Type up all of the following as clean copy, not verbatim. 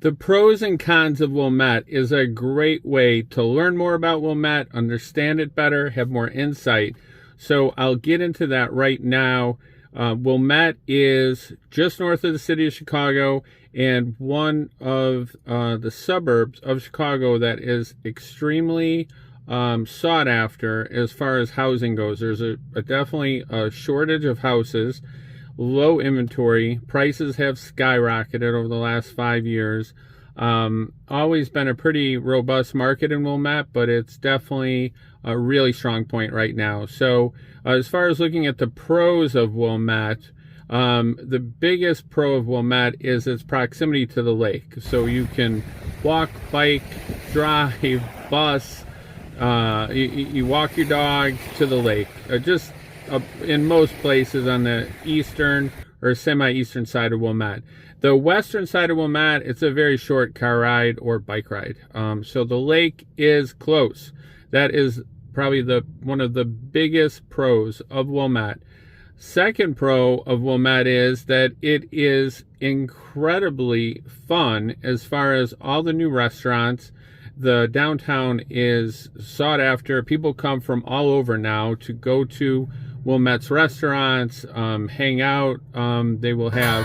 The pros and cons of Wilmette is a great way to learn more about Wilmette, understand it better, have more insight. So I'll get into that right now. Wilmette is just north of the city of Chicago and one of the suburbs of Chicago that is extremely sought after as far as housing goes. There's definitely a shortage of houses, low inventory. Prices have skyrocketed over the last 5 years. Always been a pretty robust market in Wilmette, but it's definitely a really strong point right now. So as far as looking at the pros of Wilmette, the biggest pro of Wilmette is its proximity to the lake. So you can walk, bike, drive, bus, you walk your dog to the lake. In most places on the eastern or semi-eastern side of Wilmette. The western side of Wilmette, it's a very short car ride or bike ride. So the lake is close. That is probably one of the biggest pros of Wilmette. Second pro of Wilmette is that it is incredibly fun as far as all the new restaurants. The downtown is sought after. People come from all over now to go to Wilmette's restaurants, hang out. They will have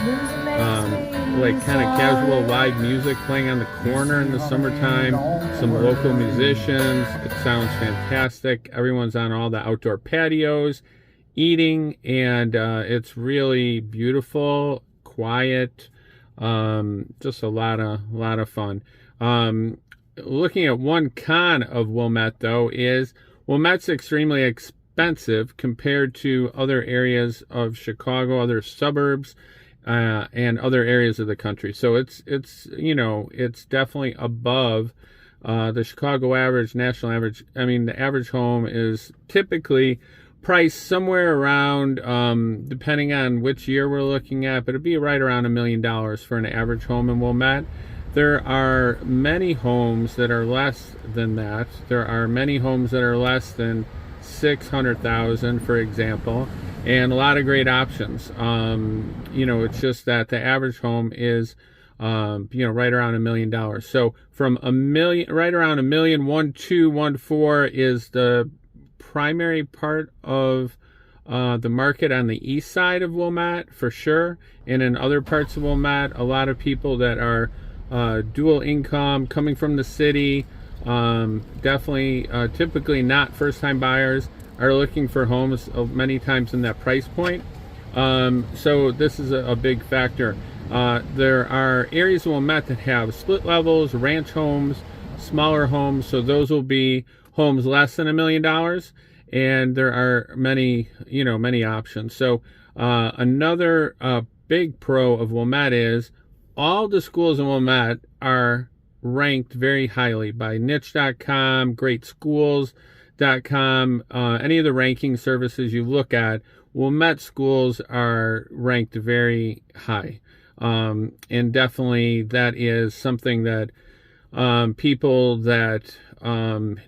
like kind of casual live music playing on the corner in the summertime, some local musicians. It sounds fantastic. Everyone's on all the outdoor patios eating, and it's really beautiful, quiet, just a lot of fun. Looking at one con of Wilmette, though, is Wilmette's extremely expensive compared to other areas of Chicago, other suburbs, and other areas of the country. So it's definitely above the Chicago average, national average. I mean, the average home is typically priced somewhere around, depending on which year we're looking at, but it'd be right around $1 million for an average home in Wilmette. There are many homes that are less than that. There are many homes that are less than $600,000, for example, and a lot of great options. It's just that the average home is, right around $1 million. So from right around $1 million, 1.2, 1.4 is the primary part of the market on the east side of Wilmette, for sure. And in other parts of Wilmette, a lot of people that are dual income, coming from the city, definitely typically not first-time buyers, are looking for homes many times in that price point. So this is a big factor. There are areas of Wilmette that have split levels, ranch homes, smaller homes, so those will be homes less than $1 million, and there are many options. So another big pro of Wilmette is all the schools in Wilmette are ranked very highly by niche.com, greatschools.com, any of the ranking services you look at. Wilmette schools are ranked very high. And definitely that is something that people that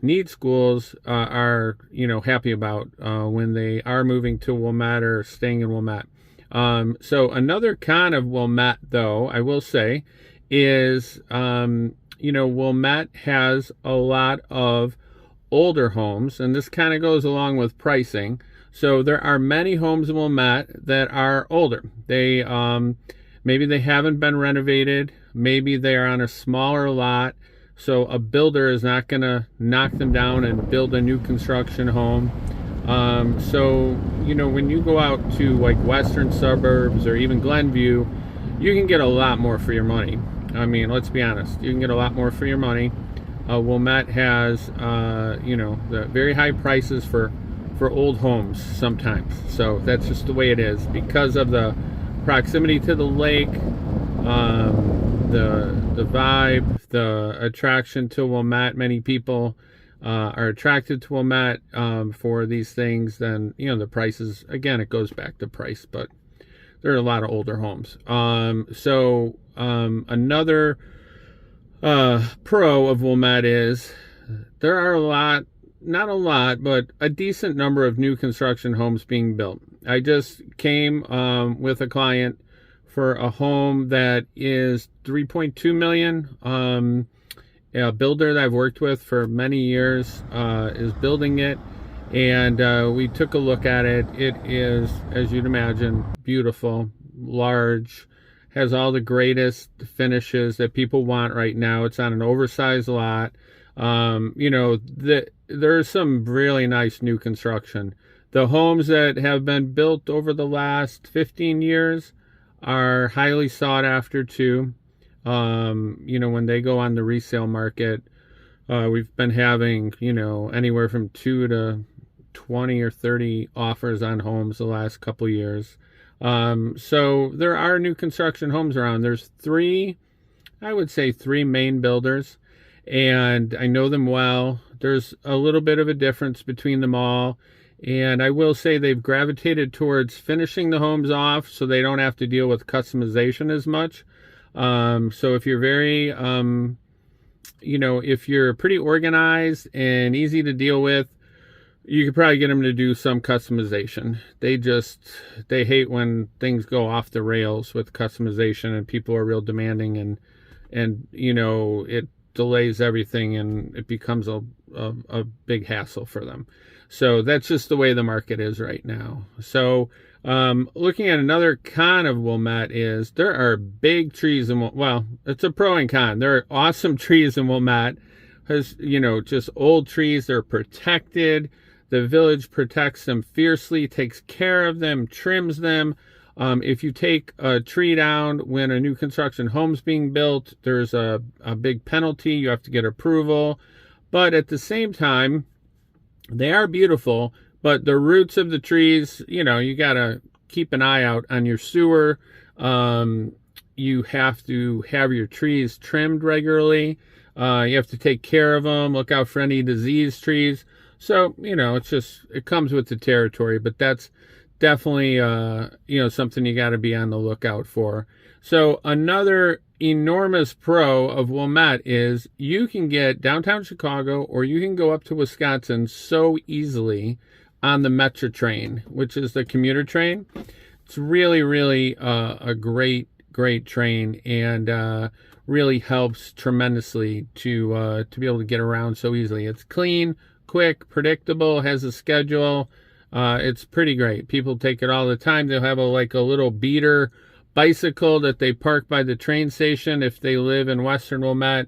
need schools are happy about when they are moving to Wilmette or staying in Wilmette. So another con of Wilmette, though, I will say, is Wilmette has a lot of older homes, and this kind of goes along with pricing. So there are many homes in Wilmette that are older. They maybe they haven't been renovated, maybe they are on a smaller lot, so a builder is not going to knock them down and build a new construction home. So when you go out to like western suburbs or even Glenview, you can get a lot more for your money. I mean, let's be honest, you can get a lot more for your money. Wilmette has the very high prices for old homes sometimes. So that's just the way it is because of the proximity to the lake, the vibe, the attraction to Wilmette. Many people are attracted to Wilmette for these things. Then the prices, again, it goes back to price, but there are a lot of older homes. So another pro of Wilmette is there are not a lot, but a decent number of new construction homes being built. I just came with a client for a home that is 3.2 million. A builder that I've worked with for many years is building it, and we took a look at it. It is, as you'd imagine, beautiful, large, has all the greatest finishes that people want right now. It's on an oversized lot. There's some really nice new construction. The homes that have been built over the last 15 years are highly sought after too. When they go on the resale market, we've been having, anywhere from 2 to 20 or 30 offers on homes the last couple years. So there are new construction homes around. There's three main builders, and I know them well. There's a little bit of a difference between them all. And I will say they've gravitated towards finishing the homes off so they don't have to deal with customization as much. So if you're very, if you're pretty organized and easy to deal with, you could probably get them to do some customization. They hate when things go off the rails with customization and people are real demanding, and it delays everything and it becomes a big hassle for them. So that's just the way the market is right now. So looking at another con of Wilmette is there are big trees it's a pro and con. There are awesome trees in Wilmette. Just old trees. They're protected. The village protects them fiercely, takes care of them, trims them. If you take a tree down when a new construction home's being built, there's a big penalty. You have to get approval. But at the same time, they are beautiful, but the roots of the trees, you got to keep an eye out on your sewer. You have to have your trees trimmed regularly. You have to take care of them, look out for any diseased trees. So, it comes with the territory, but that's definitely, something you got to be on the lookout for. So another enormous pro of Wilmette is you can get downtown Chicago or you can go up to Wisconsin so easily on the Metro train, which is the commuter train. It's really, really a great train, and really helps tremendously to be able to get around so easily. It's clean, quick, predictable, has a schedule. It's pretty great. People take it all the time. They'll have a little beater bicycle that they park by the train station. If they live in Western Wilmette,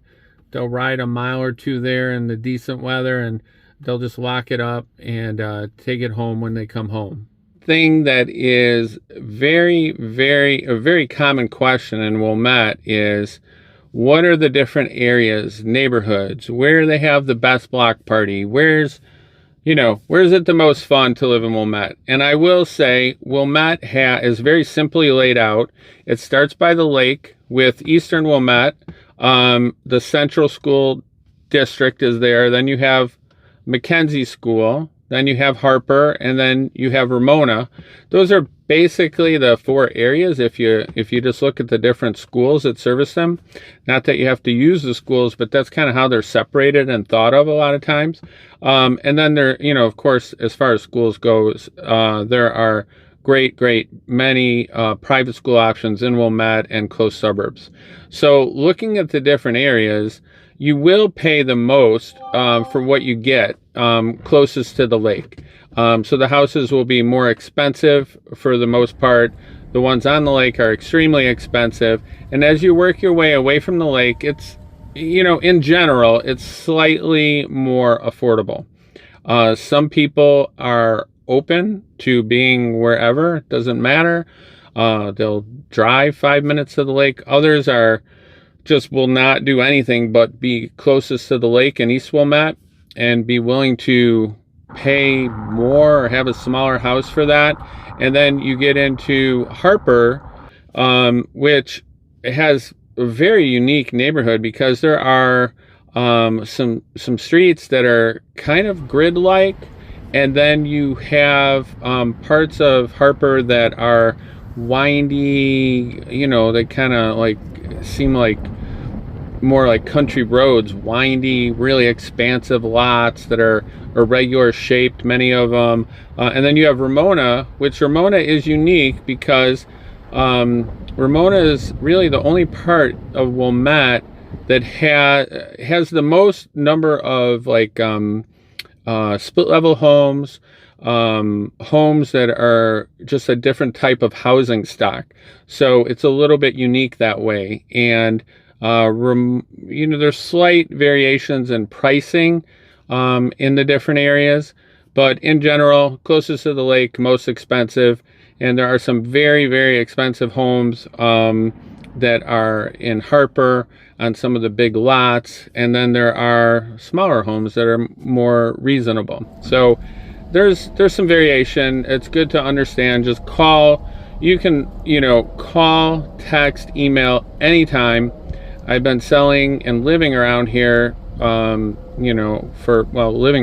they'll ride a mile or two there in the decent weather, and they'll just lock it up and take it home when they come home. Thing that is a very common question in Wilmette is, what are the different areas, neighborhoods, where they have the best block party? Where's it the most fun to live in Wilmette? And I will say Wilmette is very simply laid out. It starts by the lake with Eastern Wilmette. The Central School District is there. Then you have Mackenzie School. Then you have Harper, and then you have Ramona. Those are basically the four areas if you just look at the different schools that service them. Not that you have to use the schools, but that's kind of how they're separated and thought of a lot of times. And then there, of course, as far as schools goes, there are many private school options in Wilmette and close suburbs. So looking at the different areas, you will pay the most for what you get closest to the lake. So the houses will be more expensive for the most part. The ones on the lake are extremely expensive. And as you work your way away from the lake, it's, in general, it's slightly more affordable. Some people are open to being wherever, it doesn't matter. They'll drive 5 minutes to the lake. Others will not do anything but be closest to the lake in East Wilmette and be willing to pay more or have a smaller house for that. And then you get into Harper, which has a very unique neighborhood because there are some streets that are kind of grid-like, and then you have parts of Harper that are windy, they kind of seem like more like country roads, windy, really expansive lots that are irregular shaped, many of them. And then you have Ramona, which Ramona is unique because Ramona is really the only part of Wilmette that has the most number of like split level homes, homes that are just a different type of housing stock. So it's a little bit unique that way. And there's slight variations in pricing in the different areas, but in general, closest to the lake, most expensive. And there are some very, very expensive homes that are in Harper on some of the big lots. And then there are smaller homes that are more reasonable. So there's some variation. It's good to understand. Just call. You can, call, text, email anytime. I've been selling and living around here, living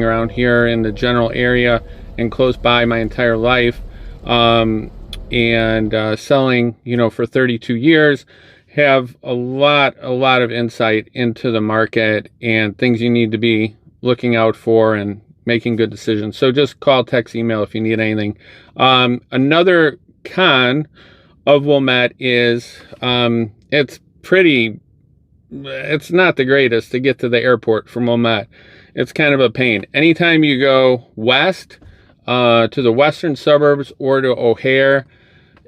around here in the general area and close by my entire life. And selling, for 32 years, have a lot of insight into the market and things you need to be looking out for and making good decisions. So just call, text, email if you need anything. Another con of Wilmette is it's not the greatest to get to the airport from Wilmette. It's kind of a pain. Anytime you go west, to the western suburbs or to O'Hare,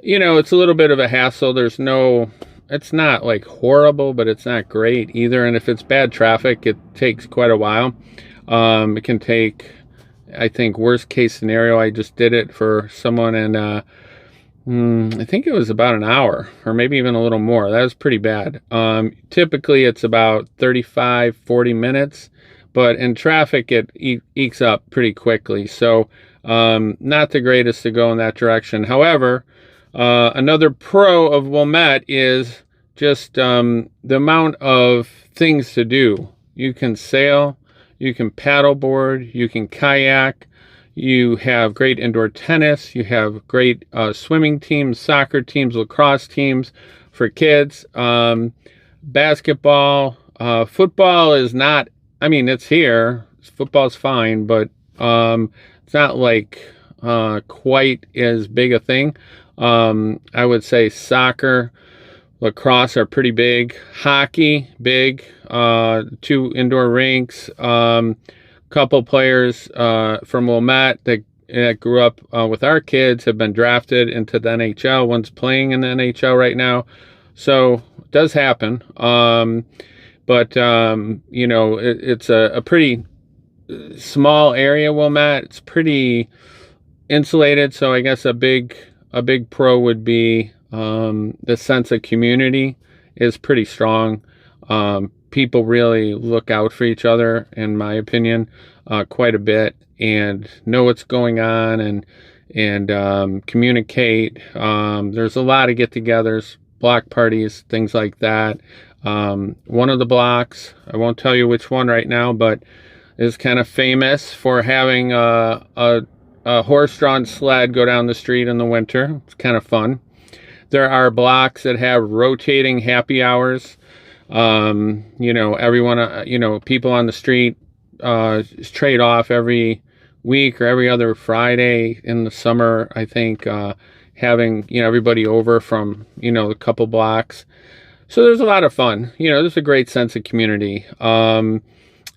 it's a little bit of a hassle. It's not like horrible, but it's not great either. And if it's bad traffic, it takes quite a while. It can take, I think, worst case scenario, I just did it for someone and I think it was about an hour or maybe even a little more. That was pretty bad. Typically it's about 35-40 minutes, but in traffic it ekes up pretty quickly. So not the greatest to go in that direction. However, another pro of Wilmette is just the amount of things to do. You can sail, you can paddleboard, you can kayak, you have great indoor tennis, you have great swimming teams, soccer teams, lacrosse teams for kids, basketball, football is not, it's here, football's fine, but it's not like quite as big a thing. I would say soccer, lacrosse are pretty big. Hockey, big. 2 indoor rinks. Couple players from Wilmette that grew up with our kids have been drafted into the NHL. One's playing in the NHL right now. So it does happen. But it's a pretty small area, Wilmette. It's pretty insulated. So I guess a big pro would be the sense of community is pretty strong. People really look out for each other, in my opinion, quite a bit, and know what's going on and communicate. There's a lot of get-togethers, block parties, things like that. One of the blocks, I won't tell you which one right now, but is kind of famous for having a horse-drawn sled go down the street in the winter. It's kind of fun. There are blocks that have rotating happy hours. Everyone, people on the street trade off every week or every other Friday in the summer, I think, having, everybody over from, a couple blocks. So there's a lot of fun. There's a great sense of community.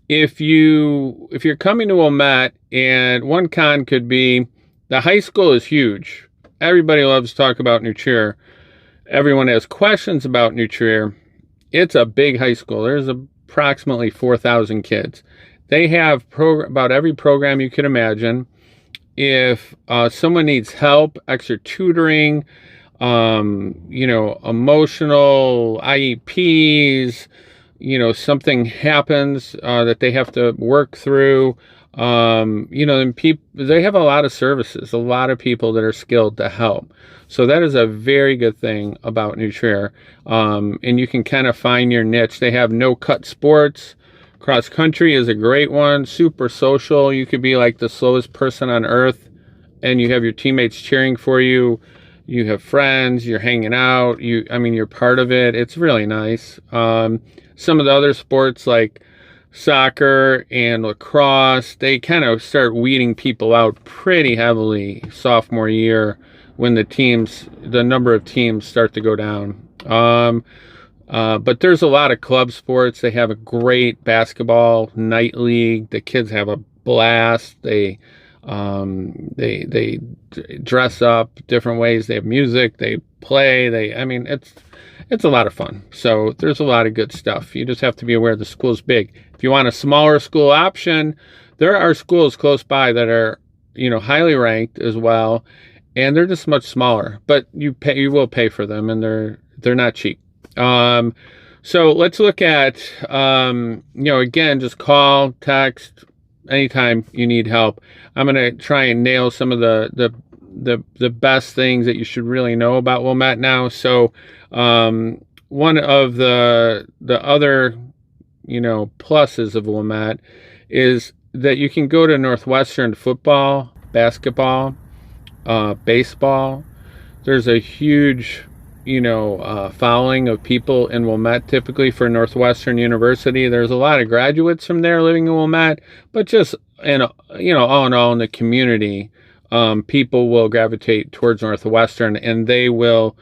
If you're coming to Wilmette, and one con could be the high school is huge. Everybody loves to talk about New Trier. Everyone has questions about New Trier. It's a big high school. There's approximately 4,000 kids. They have about every program you could imagine. If someone needs help, extra tutoring, emotional IEPs, something happens that they have to work through, and they have a lot of services, a lot of people that are skilled to help. So that is a very good thing about New Trier. And you can kind of find your niche. They have no-cut sports. Cross country is a great one. Super social. You could be like the slowest person on earth, and you have your teammates cheering for you. You have friends. You're hanging out. You're part of it. It's really nice. Some of the other sports like soccer and lacrosse, they kind of start weeding people out pretty heavily sophomore year when the number of teams start to go down. But there's a lot of club sports. They have a great basketball night league. The kids have a blast. They dress up different ways. They have music. They play. It's a lot of fun. So there's a lot of good stuff. You just have to be aware the school's big. If you want a smaller school option, there are schools close by that are, highly ranked as well, and they're just much smaller. But you will pay for them, and they're not cheap. So let's look at, again, just call, text, anytime you need help. I'm going to try and nail some of the best things that you should really know about Wilmette now. So, one of the other, pluses of Wilmette is that you can go to Northwestern football, basketball, baseball. There's a huge following of people in Wilmette, typically for Northwestern University. There's a lot of graduates from there living in Wilmette, but just all in all in the community, people will gravitate towards Northwestern, and they will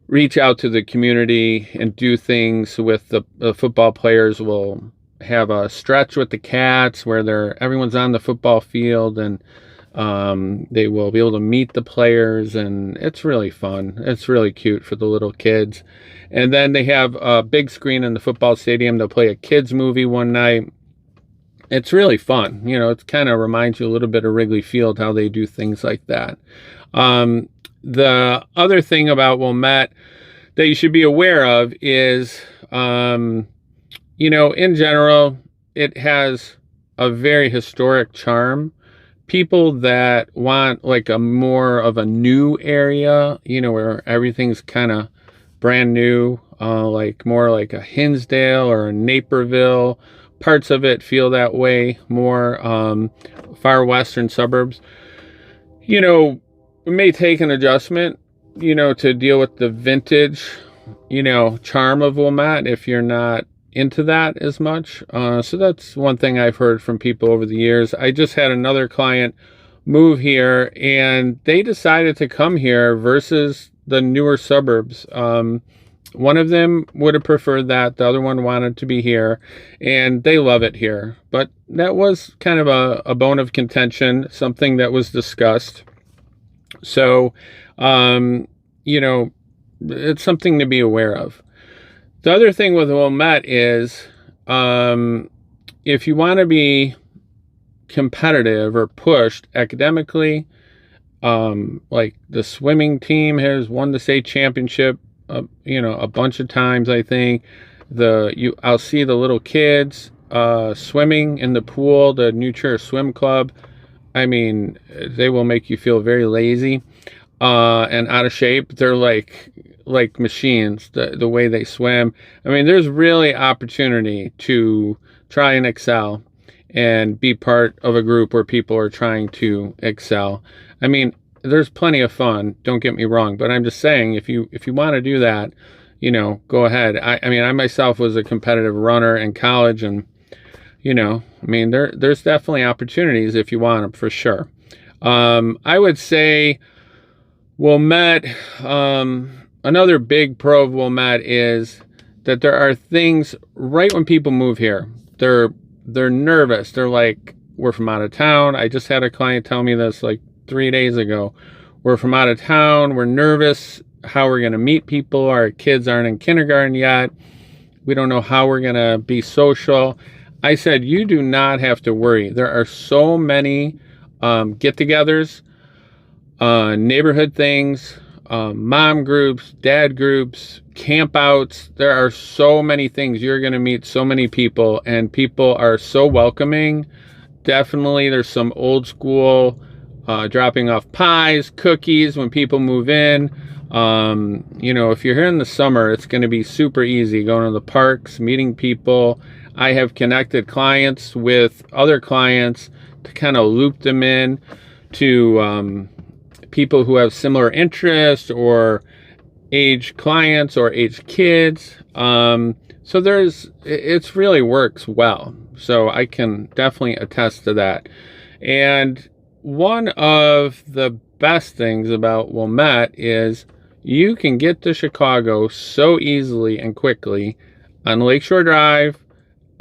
reach out to the community and do things with the football players. Will have a stretch with the Cats where everyone's on the football field, and they will be able to meet the players, and it's really fun. It's really cute for the little kids. And then they have a big screen in the football stadium. They'll play a kids movie one night. It's really fun. It kind of reminds you a little bit of Wrigley Field, how they do things like that. The other thing about Wilmette that you should be aware of is, in general, it has a very historic charm. People that want like a more of a new area, where everything's kind of brand new, like more like a Hinsdale or a Naperville, parts of it feel that way more, far western suburbs. It may take an adjustment, to deal with the vintage, charm of Wilmette if you're not into that as much. So that's one thing I've heard from people over the years. I just had another client move here, and they decided to come here versus the newer suburbs. One of them would have preferred that. The other one wanted to be here, and they love it here. But that was kind of a bone of contention, something that was discussed. So, it's something to be aware of. The other thing with Wilmette is, if you want to be competitive or pushed academically, like the swimming team has won the state championship, a bunch of times. I think I'll see the little kids swimming in the pool, the New Chair Swim Club. They will make you feel very lazy and out of shape. They're like machines, the way they swim. There's really opportunity to try and excel and be part of a group where people are trying to excel. There's plenty of fun, don't get me wrong, but I'm just saying, if you want to do that, go ahead. I myself was a competitive runner in college, and there's definitely opportunities if you want them, for sure. I would say Wilmette, another big pro of Wilmette is that there are things right when people move here. They're nervous. They're like, we're from out of town. I just had a client tell me this like 3 days ago. We're from out of town. We're nervous how we're going to meet people. Our kids aren't in kindergarten yet. We don't know how we're going to be social. I said, you do not have to worry. There are so many get-togethers, neighborhood things, mom groups, dad groups, campouts. There are so many things. You're going to meet so many people, and people are so welcoming. Definitely, there's some old school dropping off pies, cookies when people move in. If you're here in the summer, it's going to be super easy going to the parks, meeting people. I have connected clients with other clients to kind of loop them in to people who have similar interests or age clients or age kids. So it really works well. So I can definitely attest to that. And one of the best things about Wilmette is you can get to Chicago so easily and quickly on Lakeshore Drive,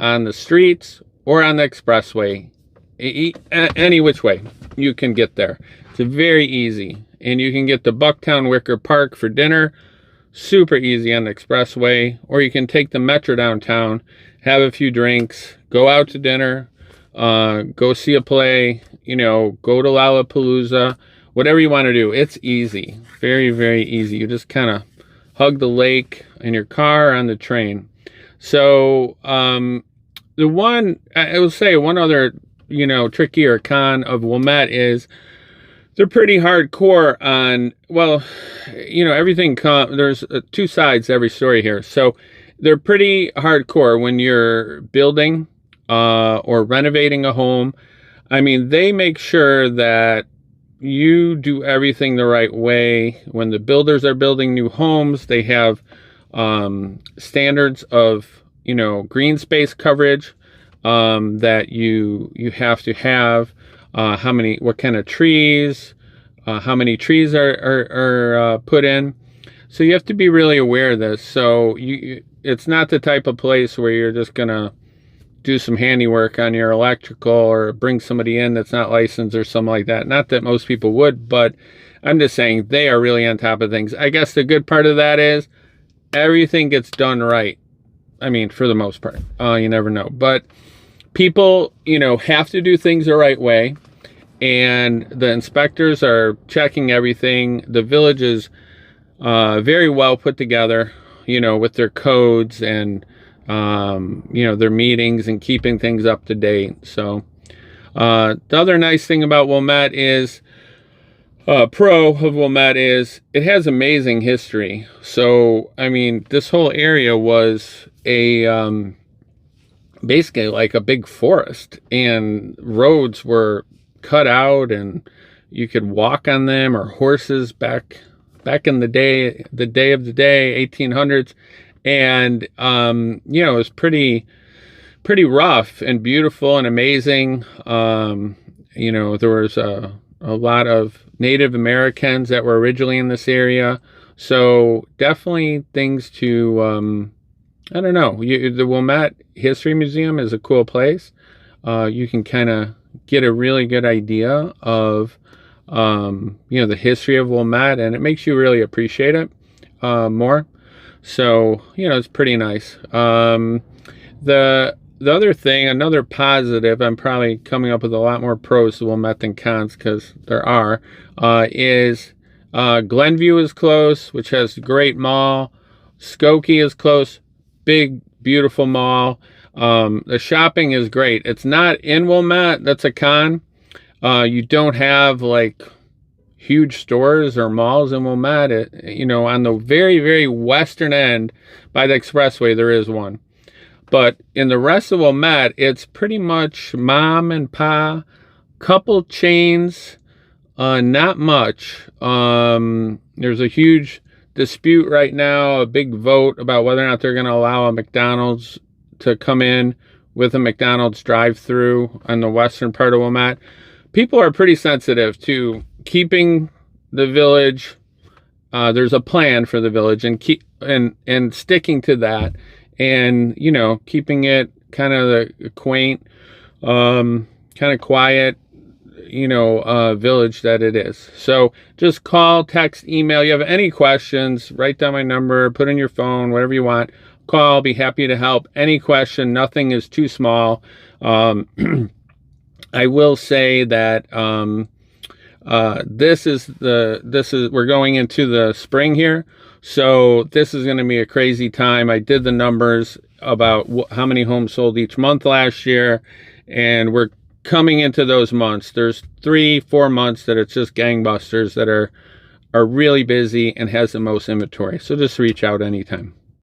on the streets, or on the expressway. Any which way you can get there. It's very easy. And you can get to Bucktown Wicker Park for dinner. Super easy on the expressway. Or you can take the metro downtown, have a few drinks, go out to dinner, go see a play, go to Lollapalooza, whatever you want to do. It's easy. Very, very easy. You just kind of hug the lake in your car or on the train. So I will say one other, tricky or con of Wilmette is they're pretty hardcore on, everything. There's two sides to every story here. So they're pretty hardcore when you're building or renovating a home. I mean, they make sure that you do everything the right way. When the builders are building new homes, they have standards of, green space coverage that you have to have. What kind of trees, how many trees are put in. So you have to be really aware of this. So it's not the type of place where you're just gonna do some handiwork on your electrical or bring somebody in that's not licensed or something like that. Not that most people would, but I'm just saying they are really on top of things. I guess the good part of that is everything gets done right. I mean, for the most part, you never know, but people, have to do things the right way. And the inspectors are checking everything. The village is very well put together, with their codes and, their meetings and keeping things up to date. So the other nice thing about Wilmette is, pro of Wilmette is it has amazing history. So, I mean, this whole area was basically like a big forest, and roads were cut out and you could walk on them, or horses back in the day of the day, 1800s. And, it was pretty rough and beautiful and amazing. There was a lot of Native Americans that were originally in this area. So definitely things to, I don't know. The Wilmette History Museum is a cool place. You can kind of get a really good idea of, the history of Wilmette, and it makes you really appreciate it more. So, it's pretty nice. The other thing, another positive, I'm probably coming up with a lot more pros to Wilmette than cons, because there are, is Glenview is close, which has a great mall. Skokie is close, big, beautiful mall. The shopping is great. It's not in Wilmette. That's a con. You don't have like huge stores or malls in Wilmette. On the very, very western end by the expressway, there is one. But in the rest of Wilmette, it's pretty much mom and pa, couple chains, not much. There's a huge dispute right now, a big vote about whether or not they're going to allow a McDonald's to come in with a McDonald's drive-through on the western part of Wilmette. People are pretty sensitive to keeping the village. There's a plan for the village, and sticking to that, and keeping it kind of the quaint, kind of quiet, village that it is. So just call, text, email. You have any questions, write down my number, put in your phone, whatever you want. Call, be happy to help. Any question, nothing is too small. I will say that we're going into the spring here, so this is going to be a crazy time. I did the numbers about how many homes sold each month last year, and we're coming into those months. There's 3-4 months that it's just gangbusters, that are really busy and has the most inventory. So just reach out anytime.